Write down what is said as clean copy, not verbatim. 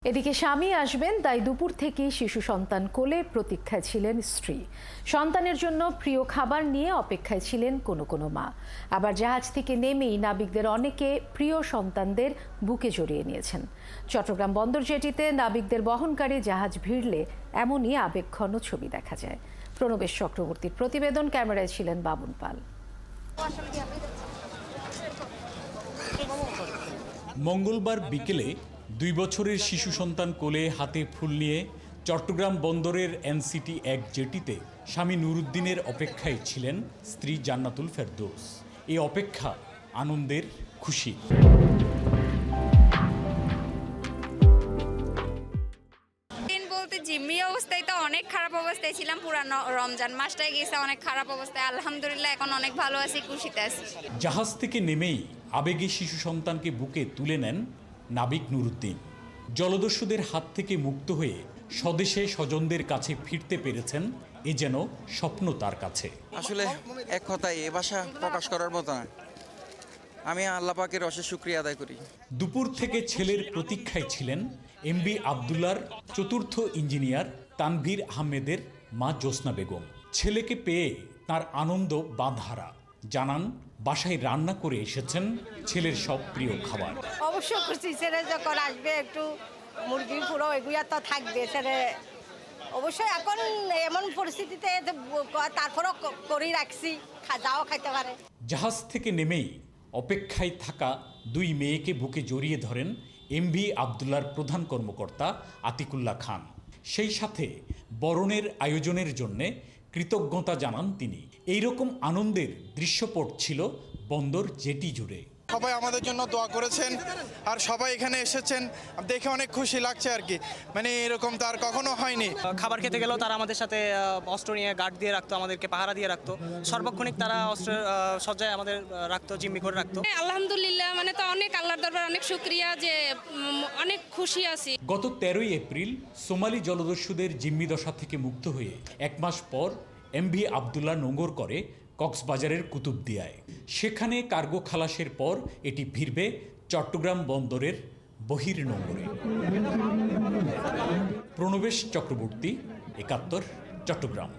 এদিকে স্বামী আসবেন তাই দুপুর থেকেই শিশু সন্তান কোলে প্রতীক্ষায় ছিলেন স্ত্রী। সন্তানের জন্য প্রিয় খাবার নিয়ে অপেক্ষায় ছিলেন কোনো কোনো মা। আবার জাহাজ থেকে নেমেই নাবিকদের অনেকে প্রিয় সন্তানদের বুকে জড়িয়ে নিয়েছেন। চট্টগ্রাম বন্দর জেটিতে নাবিকদের বহনকারী জাহাজ ভিড়লে এমনই আবেগঘন ছবি দেখা যায়। প্রণবেশ চক্রবর্তীর প্রতিবেদন, ক্যামেরায় ছিলেন বাবুন পাল। মঙ্গলবার বিকেলে 2 বছরের শিশু সন্তান কোলে হাতে ফুল নিয়ে চট্টগ্রাম বন্দরের এনসিটি 1 জেটিতে স্বামী নুরুদ্দিনের অপেক্ষায় ছিলেন স্ত্রী জান্নাতুল ফেরদৌস। এই অপেক্ষা আনন্দের, খুশি। জিম্মি অবস্থায় তো অনেক খারাপ অবস্থায় ছিলাম, পুরা রমজান মাসটাই গেছে অনেক খারাপ অবস্থায়। আলহামদুলিল্লাহ এখন অনেক ভালো আছি, খুশিতে আছি। জাহাজ থেকে নেমেই আবেগে শিশু সন্তানকে বুকে তুলে নেন নাবিক নুরুদ্দিন। জলদস্যুদের হাত থেকে মুক্ত হয়ে স্বদেশে স্বজনদের কাছে ফিরতে পেরেছেন, এ যেন স্বপ্ন তার কাছে। আসলে এক কথায় এ ভাষা প্রকাশ করার মতো না। আমি আল্লাহ পাকের অশেষ শুকরিয়া আদায় করি। দুপুর থেকে ছেলের প্রতীক্ষায় ছিলেন এমবি আবদুল্লার চতুর্থ ইঞ্জিনিয়ার তানভীর আহমেদের মা জোসনা বেগম। ছেলেকে পেয়ে তার আনন্দ বাঁধহারা। জানান, বাসায় রান্না করে এসেছেন ছেলের সব প্রিয় খাবার। অবশ্য খুশি, ছেলে যখন আসবে একটু মুরগি পুরো এগুলা তো থাকবে। ছেলে অবশ্যই এখন এমন পরিস্থিতিতে তারপরও করেই রাখছি, যাও খাইতে পারে। জাহাজ থেকে নেমেই অপেক্ষায় থাকা 2 মেয়েকে বুকে জড়িয়ে ধরেন এমভি আবদুল্লার প্রধান কর্মকর্তা আতিকুল্লাহ খান। সেই সাথে বরণের আয়োজনের জন্যে কৃতজ্ঞতা জানান তিনি। এইরকম আনন্দের দৃশ্যপট ছিল বন্দর জেটি জুড়ে। সবাই আমাদের জন্য দোয়া করেছেন আর সবাই এখানে এসেছেন, দেখে অনেক খুশি লাগছে আর কি। মানে এরকম তো আর কখনো হয়নি। খাবার খেতে গেলেও তারা আমাদের সাথে অস্ত্র নিয়ে গার্ড দিয়ে রাখতো, আমাদেরকে পাহারা দিয়ে রাখতো। সর্বক্ষণিক তারা অস্ত্র সজ্জায় আমাদের রাখতো, জিম্মি করে রাখতো। আলহামদুলিল্লাহ, মানে তো অনেক আল্লাহর দরবার অনেক শুকরিয়া যে অনেক খুশি আছি। গত 13ই এপ্রিল সোমালি জলদস্যুদের জিম্মি দশা থেকে মুক্ত হয়ে 1 মাস পর এমভি আবদুল্লাহ নোঙর করে কক্সবাজারের কুতুবদিয়ায়। সেখানে কার্গো খালাসের পর এটি ফিরবে চট্টগ্রাম বন্দরের বহির্নোঙরে। প্রণবেশ চক্রবর্তী, 71, চট্টগ্রাম।